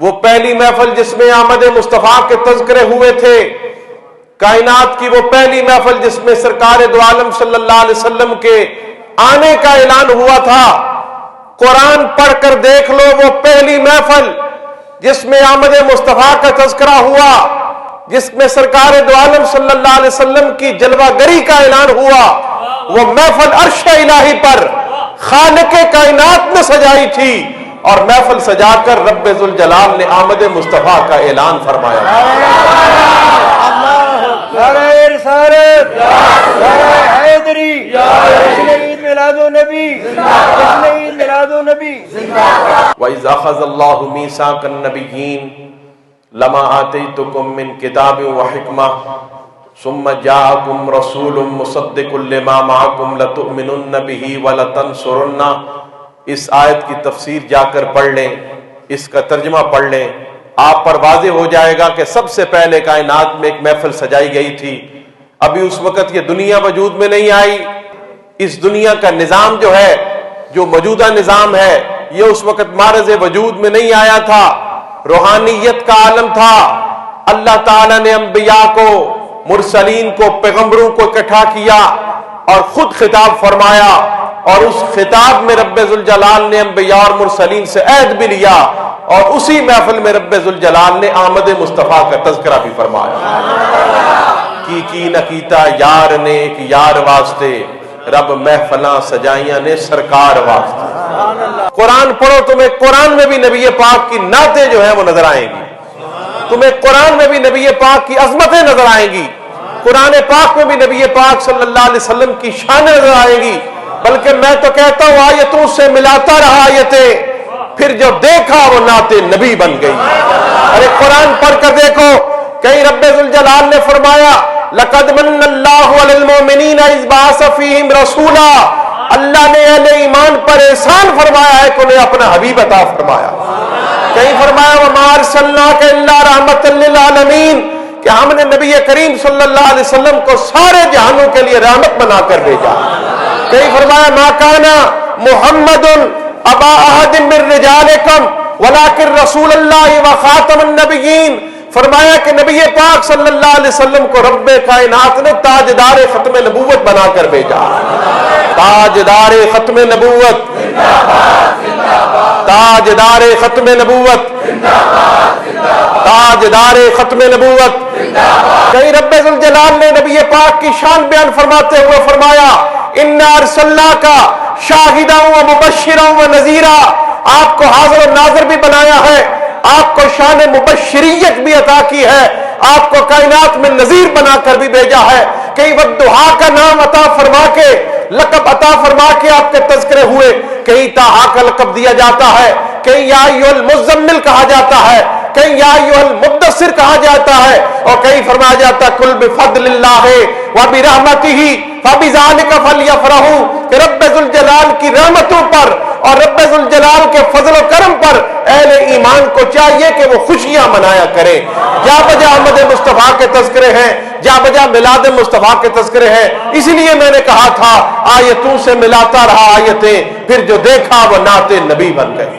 وہ پہلی محفل جس میں آمد مصطفیٰ کے تذکرے ہوئے تھے، کائنات کی وہ پہلی محفل جس میں سرکار دو عالم صلی اللہ علیہ وسلم کے آنے کا اعلان ہوا تھا۔ قرآن پڑھ کر دیکھ لو، وہ پہلی محفل جس میں آمد مصطفیٰ کا تذکرہ ہوا، جس میں سرکار دو عالم صلی اللہ علیہ وسلم کی جلوہ گری کا اعلان ہوا، وہ محفل عرش الہی پر خالق کائنات نے سجائی تھی، اور محفل سجا کر رب ذوالجلال نے آمد مصطفیٰ کا اعلان فرمایا۔ وَإِذْ أَخَذَ اللَّهُ مِيثَاقَ النَّبِيِّينَ لَمَا آتَيْتُكُم مِّن كِتَابٍ وَحِكْمَةٍ ثُمَّ جَاءَكُمْ رَسُولٌ مُّصَدِّقٌ لِّمَا مَعَكُمْ لَتُؤْمِنُنَّ بِهِ وَلَتَنصُرُنَّهُ۔ اس آیت کی تفسیر جا کر پڑھ لیں، اس کا ترجمہ پڑھ لیں، آپ پر واضح ہو جائے گا کہ سب سے پہلے کائنات میں ایک محفل سجائی گئی تھی۔ ابھی اس وقت یہ دنیا وجود میں نہیں آئی، اس دنیا کا نظام جو ہے، جو موجودہ نظام ہے، یہ اس وقت معرض وجود میں نہیں آیا تھا، روحانیت کا عالم تھا۔ اللہ تعالیٰ نے انبیاء کو، مرسلین کو، پیغمبروں کو اکٹھا کیا اور خود خطاب فرمایا، اور اس خطاب میں رب ذوالجلال نے انبیاء اور مرسلین سے عہد بھی لیا، اور اسی محفل میں رب ذوالجلال نے آمد مصطفیٰ کا تذکرہ بھی فرمایا۔ کی نہ کیتا یار نے ایک یار واسطے، رب محفلاں سجائیاں نے سرکار واسطے۔ قرآن پڑھو، تمہیں قرآن میں بھی نبی پاک کی نعتیں جو ہیں وہ نظر آئیں گی، تمہیں قرآن میں بھی نبی پاک کی عظمتیں نظر آئیں گی، قرآن پاک میں بھی نبی پاک صلی اللہ علیہ وسلم کی شانیں نظر آئیں گی۔ بلکہ میں تو کہتا ہوں آیتوں سے ملاتا رہا آیتیں، پھر جو دیکھا وہ نعت نبی بن گئی۔ ارے قرآن پڑھ کر دیکھو، کہیں رب ذوالجلال نے فرمایا لَقَدْ مَنَّ اللَّهُ عَلَى الْمُؤْمِنِينَ إِذْ بَعَثَ فِيهِمْ رَسُولًا، اللہ نے اہل ایمان پر احسان فرمایا ہے کہ انہیں اپنا حبیب عطا فرمایا۔ کہیں فرمایا وَمَا أَرْسَلْنَاكَ إِلَّا رَحْمَةً لِّلْعَالَمِينَ، کہ ہم نے نبی کریم صلی اللہ علیہ وسلم کو سارے جہانوں کے لیے رحمت بنا کر بھیجا۔ کہیں فرمایا ما کان محمد ابا احد من رجالکم ولکن رسول اللہ وخاتم النبیین، فرمایا کہ نبی پاک صلی اللہ علیہ وسلم کو رب کائنات نے تاجدار ختم نبوت بنا کر بھیجا۔ تاجدار ختم نبوت، تاجدار ختم نبوت، تاجدار ختم نبوت۔ کہیں رب ذوالجلال نے نبی پاک کی شان بیان فرماتے ہوئے فرمایا اِنَّا أَرْسَلْنَاكَ شَاهِدًا وَمُبَشِّرًا وَنَذِيرًا، آپ کو حاضر و ناظر بھی بنایا ہے، آپ کو شان مبشریت بھی عطا کی ہے، آپ کو کائنات میں نذیر بنا کر بھی بھیجا ہے۔ کئی وَالضُّحَىٰ کا نام عطا فرما کے، لقب عطا فرما کے آپ کے تذکرے ہوئے، کہیں طٰہٰ کا لقب دیا جاتا ہے، کہیں یا ایھا المزمل کہا جاتا ہے، کہیں یا ایھا المدثر کہا جاتا ہے، اور کہیں فرمایا جاتا ہے قُلْ بِفَضْلِ اللَّهِ وَبِرَحْمَتِهِ فَبِذَلِكَ فَلْيَفْرَحُوا، کہ رب ذوالجلال کی رحمتوں پر اور رب ذوالجلال کے فضل و کرم پر اہل ایمان کو چاہیے کہ وہ خوشیاں منایا کریں۔ جا بجا احمد مصطفیٰ کے تذکرے ہیں، جا بجا میلاد مصطفیٰ کے تذکرے ہیں، اسی لیے میں نے کہا تھا آیتوں سے ملاتا رہا آیتیں، پھر جو دیکھا وہ نعت نبی بن گئی۔